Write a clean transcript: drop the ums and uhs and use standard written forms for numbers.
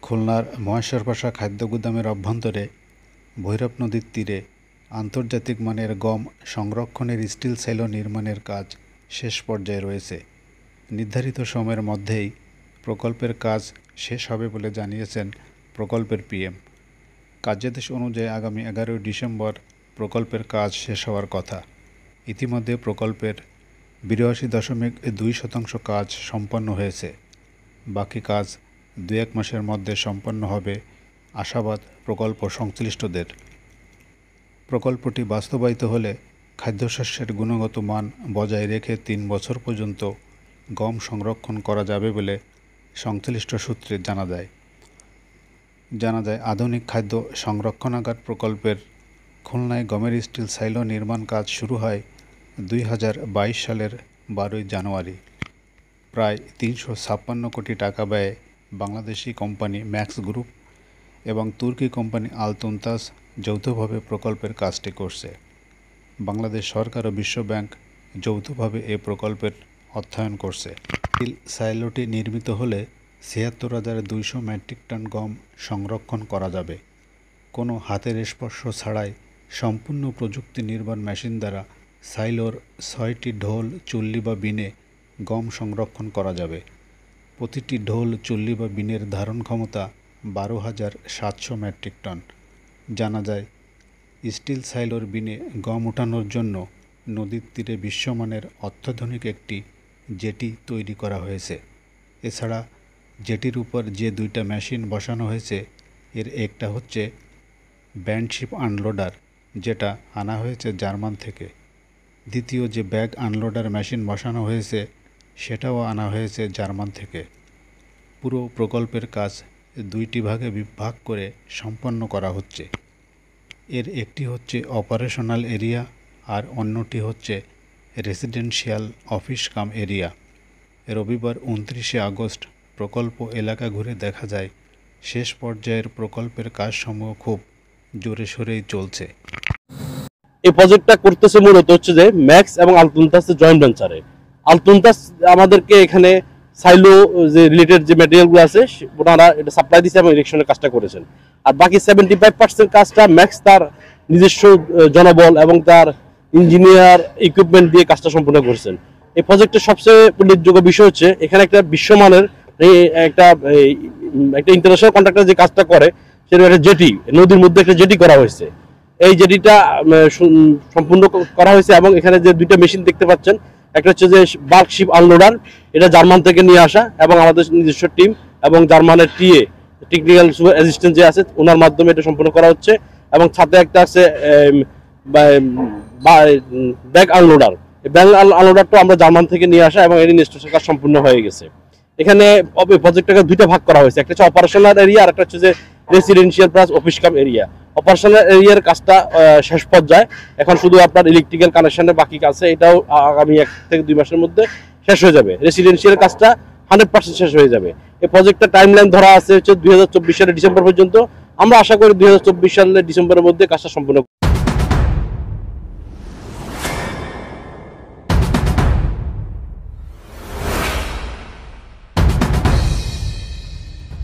খুলনার মহেশ্বরপাশা খাদ্য গুদামের অভ্যন্তরে ভৈরব নদীর তীরে আন্তর্জাতিক মানের গম সংরক্ষণের স্টিল সাইলো নির্মাণের কাজ শেষ পর্যায়ে রয়েছে। নির্ধারিত সময়ের মধ্যেই প্রকল্পের কাজ শেষ হবে বলে জানিয়েছেন প্রকল্পের পিএম। কার্যাদেশ অনুযায়ী আগামী 11 ডিসেম্বর প্রকল্পের কাজ শেষ হওয়ার কথা। ইতিমধ্যে প্রকল্পের 82.2% কাজ সম্পন্ন হয়েছে। বাকি কাজ 2-1 মাসের মধ্যে সম্পন্ন হবে আশাবাদ প্রকল্প সংশ্লিষ্টদের। প্রকল্পটি বাস্তবায়িত হলে খাদ্যশস্যের গুণগত মান বজায় রেখে 3 বছর পর্যন্ত গম সংরক্ষণ করা যাবে বলে সংশ্লিষ্ট সূত্রে জানা যায়। আধুনিক খাদ্য সংরক্ষণাগার প্রকল্পের খুলনায় গমের স্টিল সাইলো নির্মাণ কাজ শুরু হয় 2022 সালের 12 জানুয়ারি। প্রায় 356 কোটি টাকা ব্যয়ে বাংলাদেশি কোম্পানি ম্যাক্স গ্রুপ এবং তুর্কি কোম্পানি আল-তুনতাস যৌথভাবে প্রকল্পের কাজটি করছে। বাংলাদেশ সরকার ও বিশ্ব ব্যাংক যৌথভাবে এ প্রকল্পের অর্থায়ন করছে। স্টিল সাইলোটি নির্মিত হলে ৭৬,২০০ মেট্রিক টন গম সংরক্ষণ করা যাবে। কোনো হাতের স্পর্শ ছাড়াই সম্পূর্ণ প্রযুক্তি নির্ভর মেশিন দ্বারা সাইলোর 6টি ঢোল, চুল্লি বা বিনে গম সংরক্ষণ করা যাবে। প্রতিটি ঢোল, চুল্লি বা বিনের ধারণ ক্ষমতা 12,700 মেট্রিক টন। জানা যায়, স্টিল সাইলোর বিনে গম ওঠানোর জন্য নদীর তীরে বিশ্বমানের অত্যাধুনিক একটি জেটি তৈরি করা হয়েছে। এছাড়া জেটির উপর যে 2টা মেশিন বসানো হয়েছে, এর একটা হচ্ছে ব্যান্ডশিপ আনলোডার, যেটা আনা হয়েছে জার্মান থেকে। দ্বিতীয় যে ব্যাগ আনলোডার মেশিন বসানো হয়েছে, সেটাও আনা হয়েছে জার্মান থেকে। পুরো প্রকল্পের কাজ 2টি ভাগে ভাগ করে সম্পন্ন করা হচ্ছে। এর একটি হচ্ছে অপারেশনাল এরিয়া আর অন্যটি হচ্ছে রেসিডেন্সিয়াল অফিস কাম এরিয়া। রবিবার 29 আগস্ট প্রকল্প এলাকা ঘুরে দেখা যায় শেষ পর্যায়ের প্রকল্পের কাজসমূহ খুব জোরে সোরেই চলছে। এই প্রজেক্টটা করতেছে মূলত হচ্ছে যে ম্যাক্স এবং আল-তুনতাসের জয়েন্ট ভেঞ্চারে। আল-তুনতাস আমাদেরকে এখানে সাইলো যে রিলেটেড যে ম্যাটেরিয়ালগুলো আছে ওনারা এটা সাপ্লাই দিচ্ছে এবং ইরেকশনের কাজটা করেছেন। আর বাকি 75% কাজটা ম্যাক্স তার নিজস্ব জনবল এবং তার ইঞ্জিনিয়ার ইকুইপমেন্ট দিয়ে কাজটা সম্পূর্ণ করেছেন। এই প্রজেক্টের সবচেয়ে উল্লেখযোগ্য বিষয় হচ্ছে এখানে একটা বিশ্বমানের একটা ইন্টারন্যাশনাল কন্ট্রাক্টর যে কাজটা করে সেটা একটা জেটি, নদীর মধ্যে একটা জেটি করা হয়েছে। এই জেটিটা সম্পূর্ণ করা হয়েছে এবং এখানে যে 2টা মেশিন দেখতে পাচ্ছেন, একটা হচ্ছে যে বাল্ক শিপ আনলোডার, এটা জার্মান থেকে নিয়ে আসা এবং আমাদের নিজস্ব টিম এবং জার্মানের টিএ টেকনিক্যাল অ্যাসিস্ট্যান্ট যে আছে ওনার মাধ্যমে এটা সম্পূর্ণ করা হচ্ছে। এবং সাথে একটা আছে ব্যাগ আনলোডার। এই ব্যাগ আনলোডারটা আমরা জার্মান থেকে নিয়ে আসা এবং এর ইনস্টলেশন কাজ সম্পূর্ণ হয়ে গেছে। এখানে প্রজেক্টটাকে 2টা ভাগ করা হয়েছে, একটা হচ্ছে অপারেশনাল এরিয়া আর একটা হচ্ছে যে রেসিডেন্সিয়াল প্লাস অফিস কাম এরিয়া। অপারেশনাল এরিয়ার কাজটা শেষ পর্যায়ে, এখন শুধু আপনার ইলেকট্রিক্যাল কানেকশনের বাকি আছে, এটাও আগামী 1 থেকে 2 মাসের মধ্যে শেষ হয়ে যাবে। রেসিডেন্সিয়াল কাজটা 100% শেষ হয়ে যাবে। এই প্রজেক্টটা টাইমলাইন ধরা আছে হচ্ছে 2024 সালের ডিসেম্বর পর্যন্ত। আমরা আশা করি 2024 সালের ডিসেম্বরের মধ্যে কাজটা সম্পূর্ণ